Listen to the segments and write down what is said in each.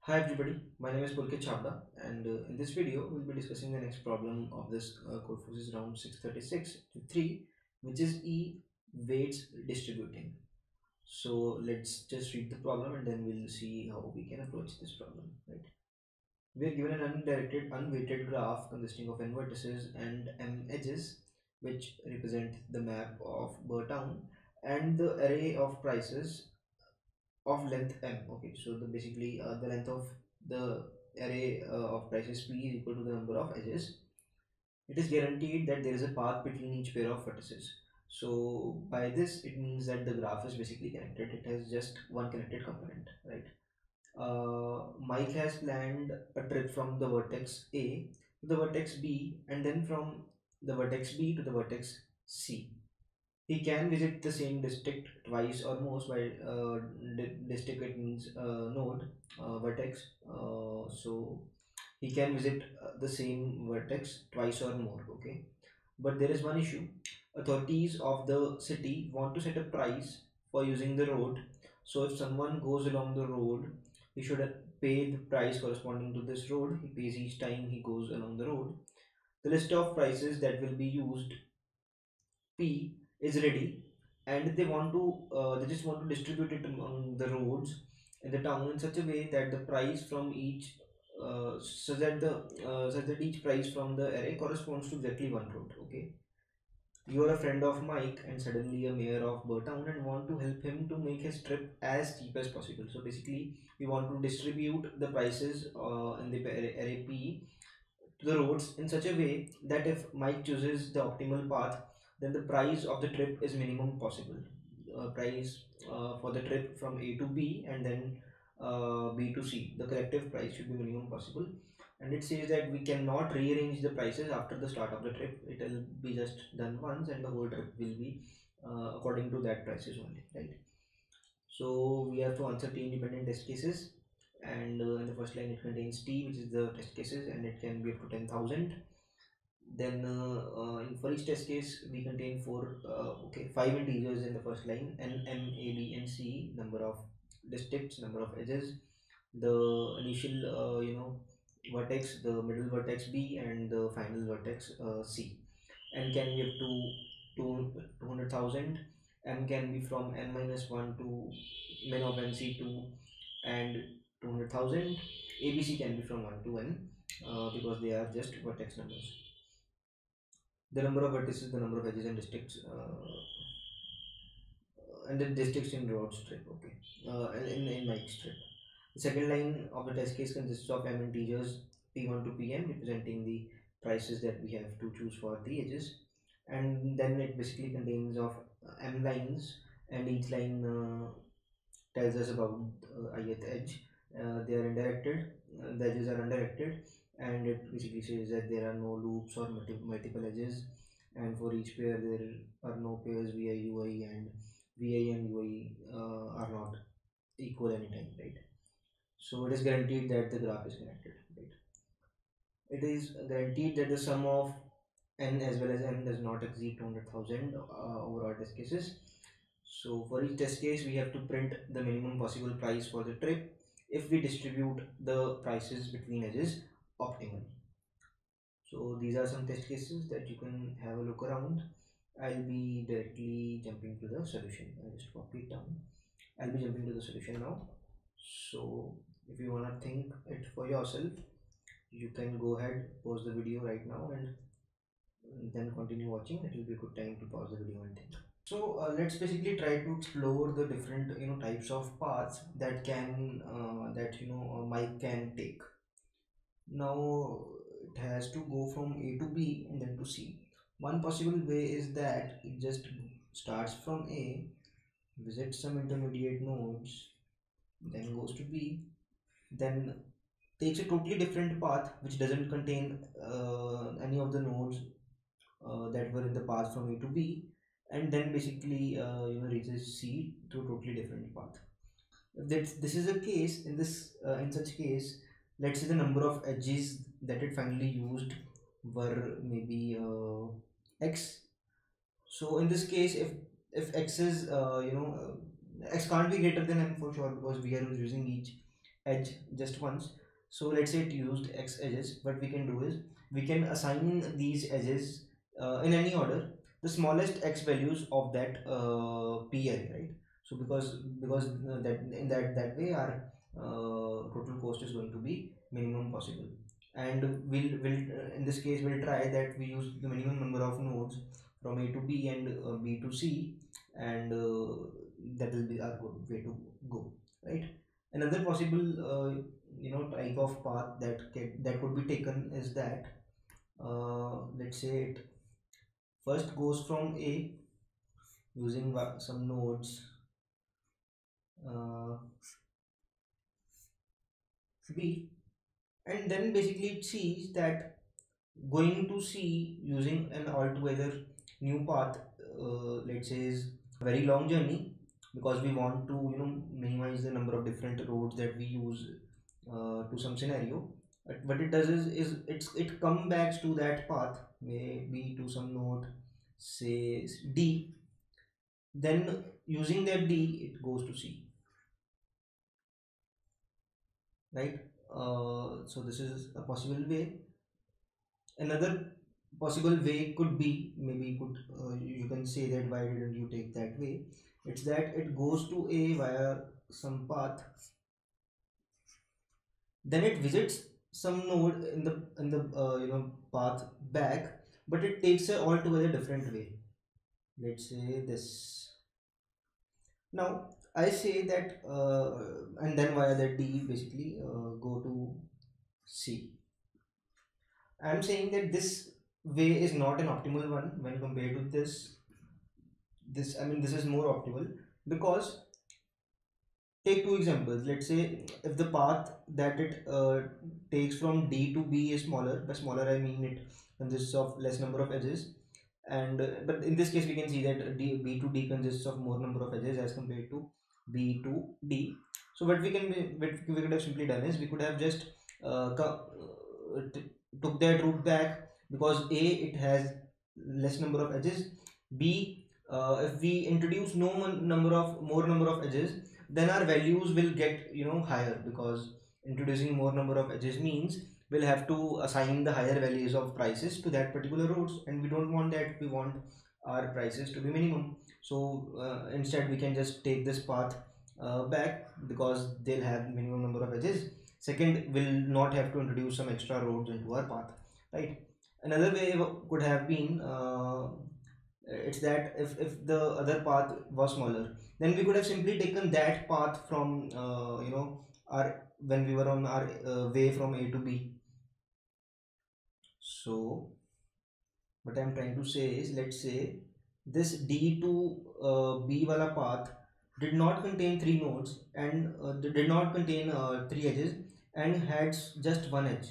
Hi everybody, my name is Pulkit Chabda and in this video we'll be discussing the next problem of this Codeforces round 636 to 3, which is E weights distributing. So let's just read the problem and then we'll see how we can approach this problem, right? We are given an undirected unweighted graph consisting of n vertices and m edges, which represent the map of Burtown, and the array of prices of length m. Okay, so basically the length of the array of prices p is equal to the number of edges. It is guaranteed that there is a path between each pair of vertices. So by this it means that the graph is basically connected. It has just one connected component, right? Mike has planned a trip from the vertex A to the vertex B, and then from the vertex B to the vertex C. He can visit the same district twice or more. By district it means node, vertex. So he can visit the same vertex twice or more. Okay, but there is one issue. Authorities of the city want to set a price for using the road. So if someone goes along the road, he should pay the price corresponding to this road. He pays each time he goes along the road. The list of prices that will be used P is ready, and they just want to distribute it among the roads in the town in such a way that the price from each such that each price from the array corresponds to exactly one road. Okay, you are a friend of Mike and suddenly a mayor of Burtown and want to help him to make his trip as cheap as possible. So basically, we want to distribute the prices in the array P to the roads in such a way that if Mike chooses the optimal path, then the price of the trip is minimum possible. Price for the trip from A to B and then B to C. The collective price should be minimum possible. And it says that we cannot rearrange the prices after the start of the trip. It will be just done once, and the whole trip will be according to that prices only, right? So we have to answer t independent test cases, and in the first line it contains t, which is the test cases, and it can be up to 10,000. Then for each test case we contain five integers in the first line: n, m, a, b, and c, number of districts, number of edges, the initial vertex, the middle vertex b, and the final vertex c. N can be up to 200,000. M can be from n minus 1 to min of nc2 and 200,000. ABC can be from 1 to n because they are just vertex numbers. The number of vertices, the number of edges and the districts in road strip. Okay, in Mike strip. The second line of the test case consists of m integers p1 to pn, representing the prices that we have to choose for the edges, and then it basically contains of m lines, and each line tells us about ith edge. They are indirected. The edges are undirected, and it basically says that there are no loops or multiple edges, and for each pair there are no pairs vi ui, and vi and ui are not equal anytime, right? So it is guaranteed that the graph is connected, right? It is guaranteed that the sum of n as well as m does not exceed 200,000 over all test cases. So for each test case, we have to print the minimum possible price for the trip if we distribute the prices between edges optimally. So these are some test cases that you can have a look around. I'll be directly jumping to the solution. I'll just copy it down. I'll be jumping to the solution now. So if you want to think it for yourself, you can go ahead, pause the video right now, and then continue watching. It will be a good time to pause the video and think. So let's basically try to explore the different types of paths that Mike can take. Now it has to go from A to B and then to C. One possible way is that it just starts from A, visits some intermediate nodes, then goes to B, then takes a totally different path which doesn't contain any of the nodes that were in the path from A to B, and then basically reaches C through a totally different path. If this is a case, in such case, let's say the number of edges that it finally used were maybe x. So in this case, if x is x can't be greater than m for sure, because we are using each edge just once. So let's say it used x edges. What we can do is we can assign these edges in any order, the smallest x values of that p array, right? So because that in that way our total cost is going to be minimum possible. And we'll in this case we'll try that we use the minimum number of nodes from a to b and b to c, and that will be our good way to go, right? Another possible type of path that could be taken is that let's say it first goes from a using some nodes uh, b, and then basically it sees that going to C using an altogether new path, let's say, is a very long journey, because we want to minimize the number of different roads that we use to some scenario. But what it does is it come back to that path, maybe to some node, say D. Then using that D, it goes to C, right? So this is a possible way. Another possible way could be, maybe could you can say that why didn't you take that way. It's that it goes to a via some path, then it visits some node in the path back, but it takes a altogether different way. Let's say this. Now I say that and then via that D basically go to C. I'm saying that this way is not an optimal one when compared to this. I mean, this is more optimal because take two examples. Let's say if the path that it takes from D to B is smaller. By smaller I mean it consists of less number of edges, and but in this case we can see that B to D consists of more number of edges as compared to B to D. So what we could have simply done is we could have just took that route back, because A, it has less number of edges. B, if we introduce no more number of edges, then our values will get higher, because introducing more number of edges means we'll have to assign the higher values of prices to that particular routes, and we don't want that. We want our prices to be minimum. So instead we can just take this path back, because they'll have minimum number of edges. Second, we'll not have to introduce some extra roads into our path, right? Another way could have been it's that if the other path was smaller, then we could have simply taken that path from our when we were on our way from A to B. So what I'm trying to say is, let's say this D to B wala path did not contain three nodes, and did not contain three edges, and had just one edge.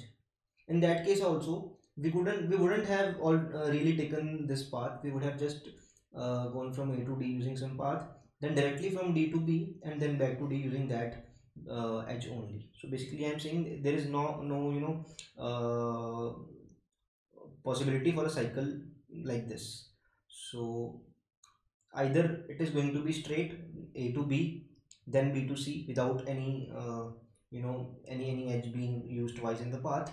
In that case also, we wouldn't have all really taken this path. We would have just gone from A to D using some path, then directly from D to B, and then back to D using that edge only. So basically I'm saying there is no possibility for a cycle like this. So either it is going to be straight A to B, then B to C, without any any edge being used twice in the path,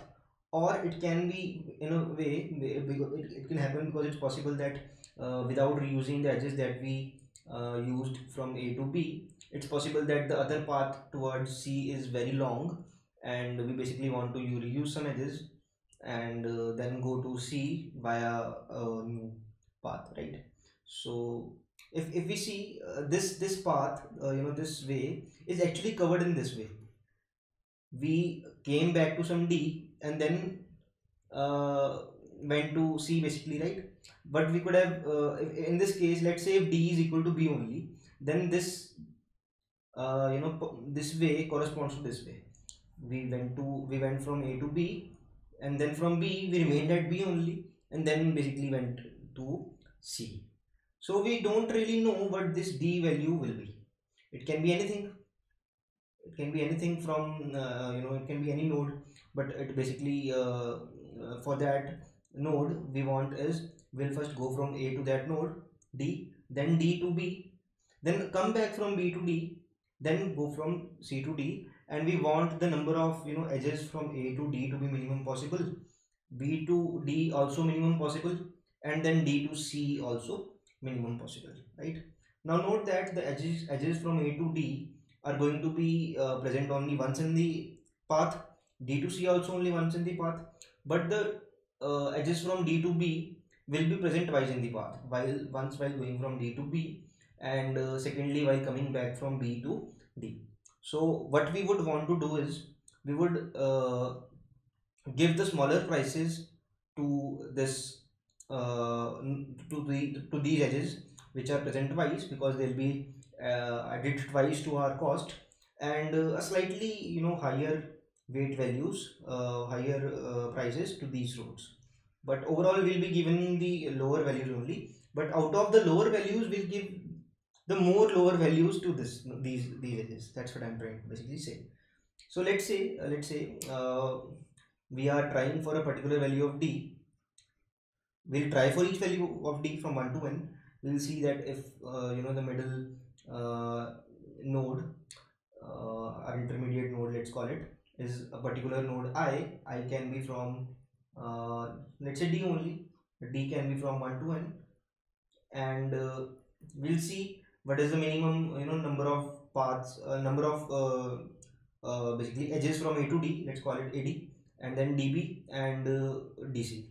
or it can be in a way it can happen because it's possible that without reusing the edges that we used from A to B, it's possible that the other path towards C is very long, and we basically want to reuse some edges, and then go to C via a new path, right? So if we see this path, this way is actually covered in this way. We came back to some D, and then uh, went to C basically, right? But we could have in this case, let's say if D is equal to B only, then this this way corresponds to this way. We went from A to B, and then from B we remained at B only, and then basically went to C. So we don't really know what this D value will be. It can be anything. It can be anything from it can be any node, but it basically for that node we want is, we'll first go from A to that node D, then D to B, then come back from B to D, then go from C to D, and we want the number of edges from A to D to be minimum possible, B to D also minimum possible, and then D to C also minimum possible, right? Now note that the edges from A to D are going to be present only once in the path, D to C also only once in the path, but the edges from D to B will be present twice in the path, once while going from D to B, and secondly while coming back from B to D. So what we would want to do is we would give the smaller prices to this to these edges which are present twice, because they'll be added twice to our cost, and a slightly higher weight values, higher prices to these roads. But overall we'll be giving the lower values only, but out of the lower values we'll give the more lower values to these edges. That's what I'm trying to basically say. So let's say we are trying for a particular value of d. We'll try for each value of d from 1 to n. We'll see that if the middle node, our intermediate node, let's call it, is a particular node I can be from let's say d only. D can be from 1 to n, and we'll see what is the minimum number of paths, number of basically edges from A to D. Let's call it AD, and then DB and DC.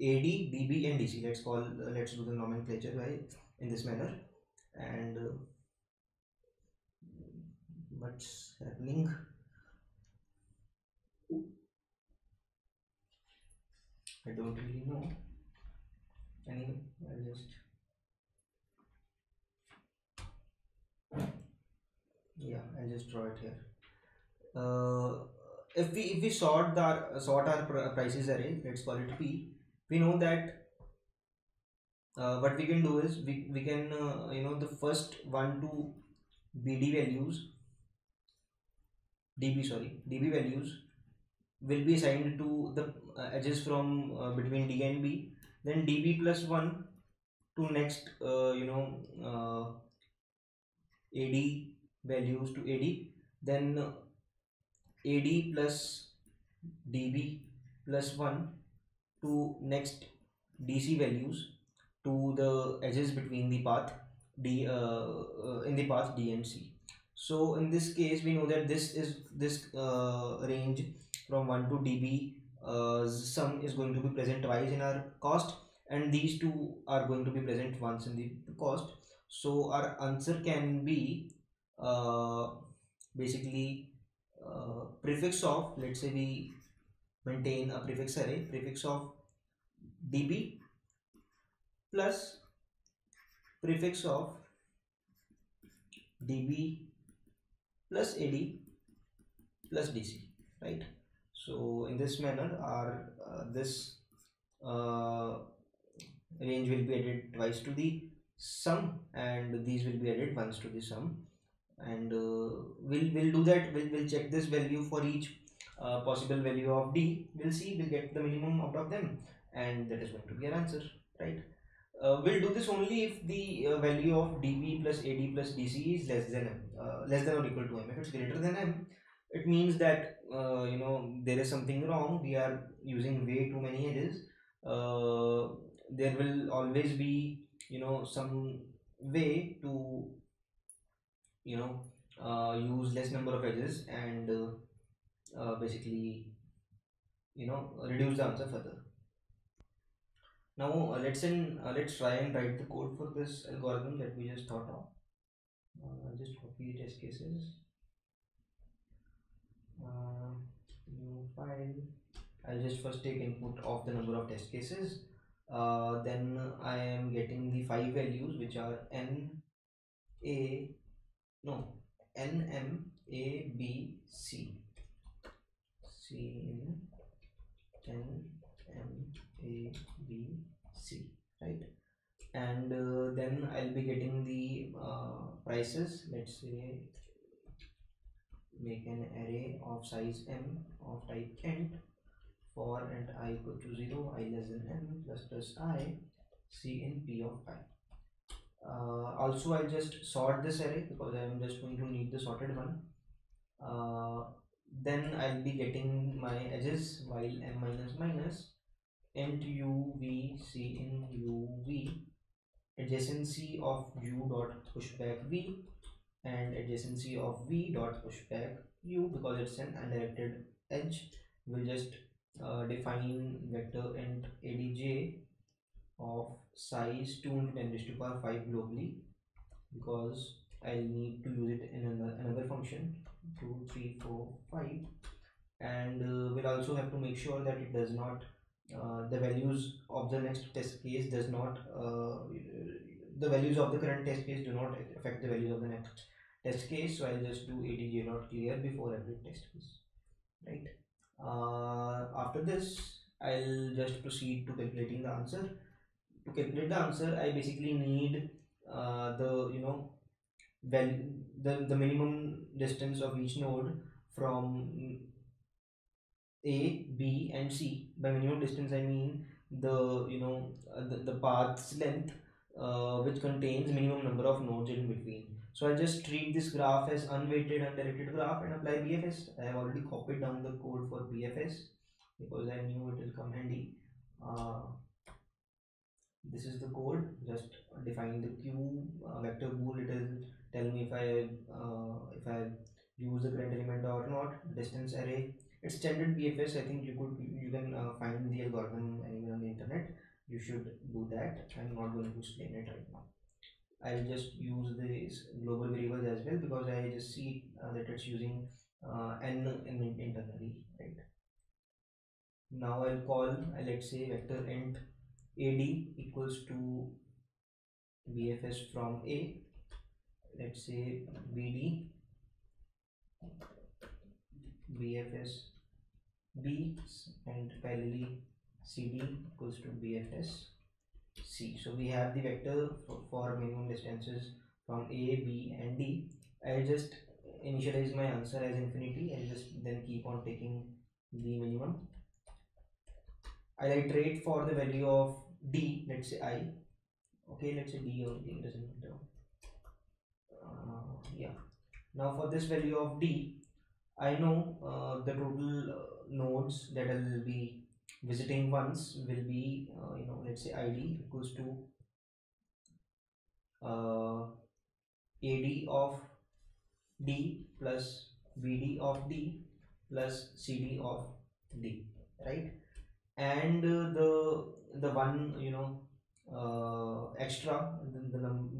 AD, DB, and DC. Let's do the nomenclature in this manner. And what's happening? I don't really know. Anyway, I'll just draw it here. If we sort our prices array, let's call it P. We know that what we can do is we can the first one to BD values, DB values will be assigned to the edges from between D and B. Then DB plus 1 to next AD values to AD. Then AD plus DB plus 1 to next DC values to the edges between the path D in the path D and C. So in this case we know that this range from 1 to dB sum is going to be present twice in our cost, and these two are going to be present once in the cost. So our answer can be basically prefix of, let's say we maintain a prefix array, prefix of dB plus prefix of dB plus AD plus DC, right? So in this manner our this range will be added twice to the sum, and these will be added once to the sum, and we'll do that. We'll check this value for each possible value of d. We'll get the minimum out of them, and that is going to be our answer, right? We'll do this only if the value of dB plus AD plus DC is less than m, less than or equal to m. If it's greater than m, it means that there is something wrong. We are using way too many edges. There will always be some way to use less number of edges, and basically reduce the answer further. Now let's try and write the code for this algorithm that we just thought of. Just copy the test cases, new file. I'll just first take input of the number of test cases. Then I am getting the 5 values, which are n m a b c in n m a b c, right? And then I'll be getting the prices. Let's say make an array of size m of type int for and I equal to 0, I less than m plus I, c in p of I. Also, I'll just sort this array because I'm just going to need the sorted one. uh, then I'll be getting my edges while m minus minus int u v c in u v adjacency of u dot pushback v and adjacency of v dot pushback u, because it's an undirected edge. We'll just define vector int adj of size 2 into 10 raised to power 5 globally, because I'll need to use it in another function 2 3 4 5. And we'll also have to make sure that it does not the values of the next test case does not the values of the current test case do not affect the values of the next test case. So I'll just do adj dot clear before every test case, right? After this, I'll just proceed to calculating the answer. To calculate the answer, I basically need the value the minimum distance of each node from A, B, and C. By minimum distance, I mean the path's length, which contains minimum number of nodes in between. So I'll just treat this graph as unweighted undirected graph and apply BFS. I have already copied down the code for BFS because I knew it will come handy. Uh, this is the code. Just define the q vector bool. It will tell me if I use the current element or not. Distance array, it's standard BFS. I think you can find the algorithm anywhere on the internet. You should do that. I'm not going to explain it right now. I'll just use this global variables as well because I just see that it's using n internally, right? Now I'll call, let's say vector int ad equals to BFS from A. Let's say BD BFS B, and parallelly CD equals to BFS C. So we have the vector for minimum distances from A, B, and D. I'll just initialize my answer as infinity. I'll just then keep on taking the minimum. I'll iterate for the value of D. Let's say I. Okay, let's say D only, doesn't matter. Yeah. Now for this value of D, I know the total nodes that I will be visiting once will be let's say id equals to ad of d plus bd of d plus cd of d, right? And the one extra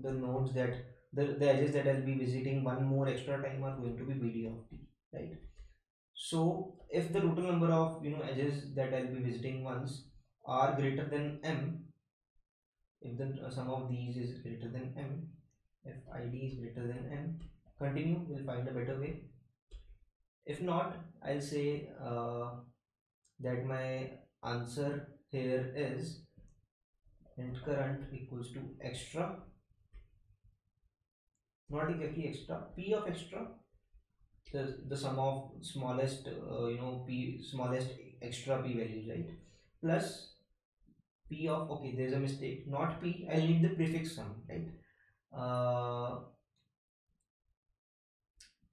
the nodes that the edges that I'll be visiting one more extra time are going to be bd of d, right? So if the total number of edges that I'll be visiting once are greater than m, if the sum of these is greater than m, if id is greater than m, continue, we'll find a better way. If not, I'll say that my answer here is int current equals to extra, not exactly extra, p of extra, the sum of smallest p smallest extra p values, right? Plus p of, okay, there's a mistake, not p, I'll need the prefix sum, right? uh,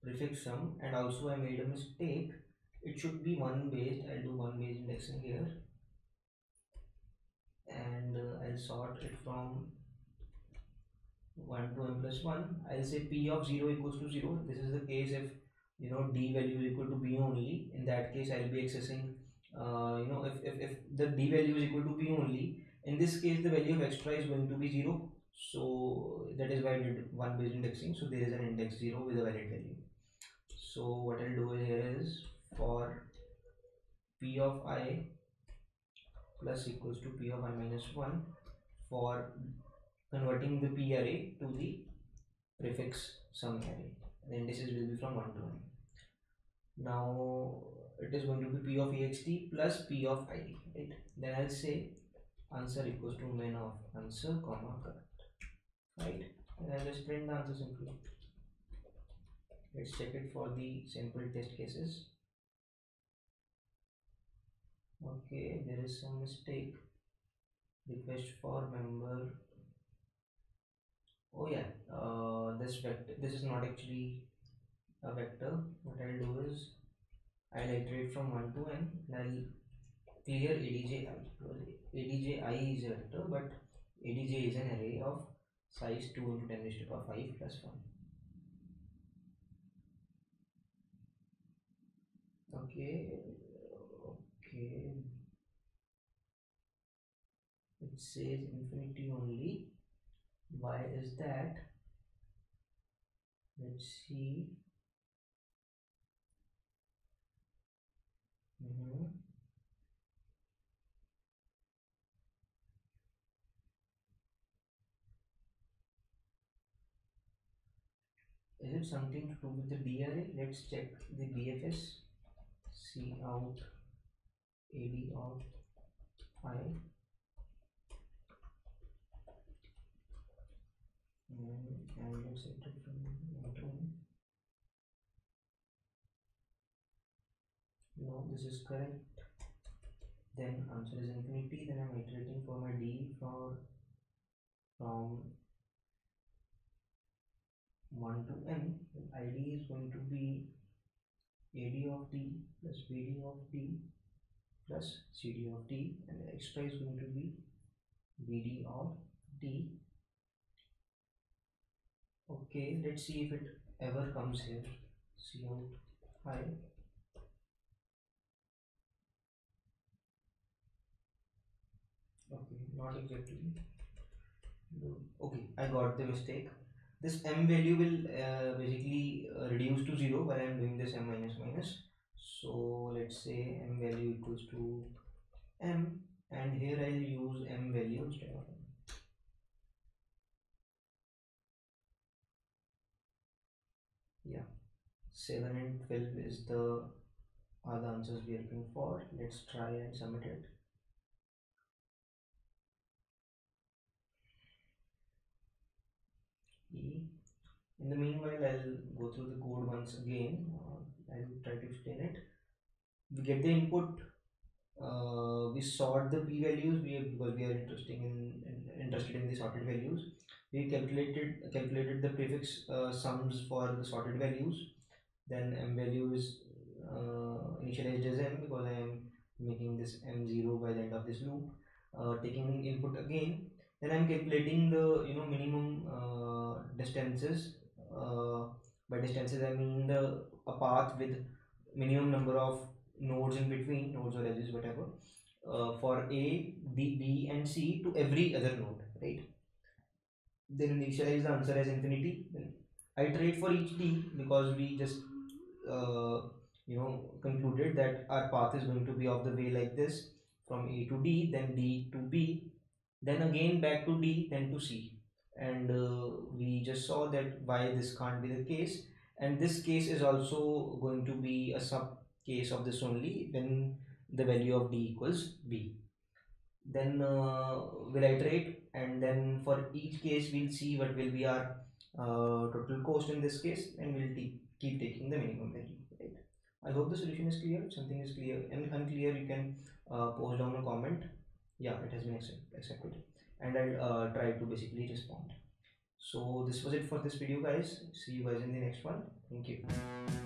Prefix sum, and also I made a mistake, it should be one based. I'll do one based indexing here, and I'll sort it from 1 to m plus 1. I'll say p of 0 equals to 0. This is the case if d value is equal to b only. In that case, I'll be accessing if the d value is equal to b only, in this case the value of extra is going to be 0. So that is why I did one based indexing. So there is an index 0 with a valid value. So what I'll do here is for p of I plus equals to p of I minus 1, for converting the p array to the prefix sum array. The indices will be from 1 to n. Now it is going to be p of ext plus p of id, right? Then I'll say answer equals to main of answer comma current, right? And I'll just print the answer simply. Let's check it for the sample test cases. Okay, there is some mistake. Request for member Oh yeah, this vector, this is not actually a vector. What I'll do is I'll iterate from 1 to n and I'll clear adji, because adji is a vector, but adj is an array of size 2 into 10 raised to power 5 plus 1. Okay, okay, it says infinity only. Why is that? Let's see. Mhm. Is it something to do with the D array? Let's check the BFS. C out AD of I. And let's set it from 1 to n. No, this is correct. Then answer is infinity. Then I'm iterating for my D from 1 to n. Then ID is going to be AD of D plus BD of D plus CD of D, and the extra is going to be BD of D. Okay, let's see if it ever comes here. C out I. Okay, not exactly. Okay, I got the mistake. This m value will basically reduce to 0 while I am doing this m minus minus. So let's say m value equals to m, and here I'll use m value instead of m. Yeah, 7 and 12 is the are the answers we are looking for. Let's try and submit it. E. In the meanwhile, I'll go through the code once again. I'll try to explain it. We get the input, we sort the p values, because we are interested in the sorted values. We calculated the prefix sums for the sorted values. Then m value is initialized as m, because I am making this m0 by the end of this loop. Taking input again, then I'm calculating the minimum distances. uh, by distances I mean a path with minimum number of nodes in between, nodes or edges, whatever, for A, B, and C to every other node, right? Then initialize the answer as infinity. Then iterate for each D, because we just concluded that our path is going to be of the way like this, from A to D, then D to B, then again back to D, then to C. And we just saw that why this can't be the case, and this case is also going to be a sub case of this only when the value of D equals B. Then we'll iterate, and then for each case we'll see what will be our total cost in this case, and we'll keep taking the minimum value, right? I hope the solution is clear. If something is clear and unclear, you can post down a comment. Yeah, it has been accepted, and I'll try to basically respond. So this was it for this video, guys. See you guys in the next one. Thank you.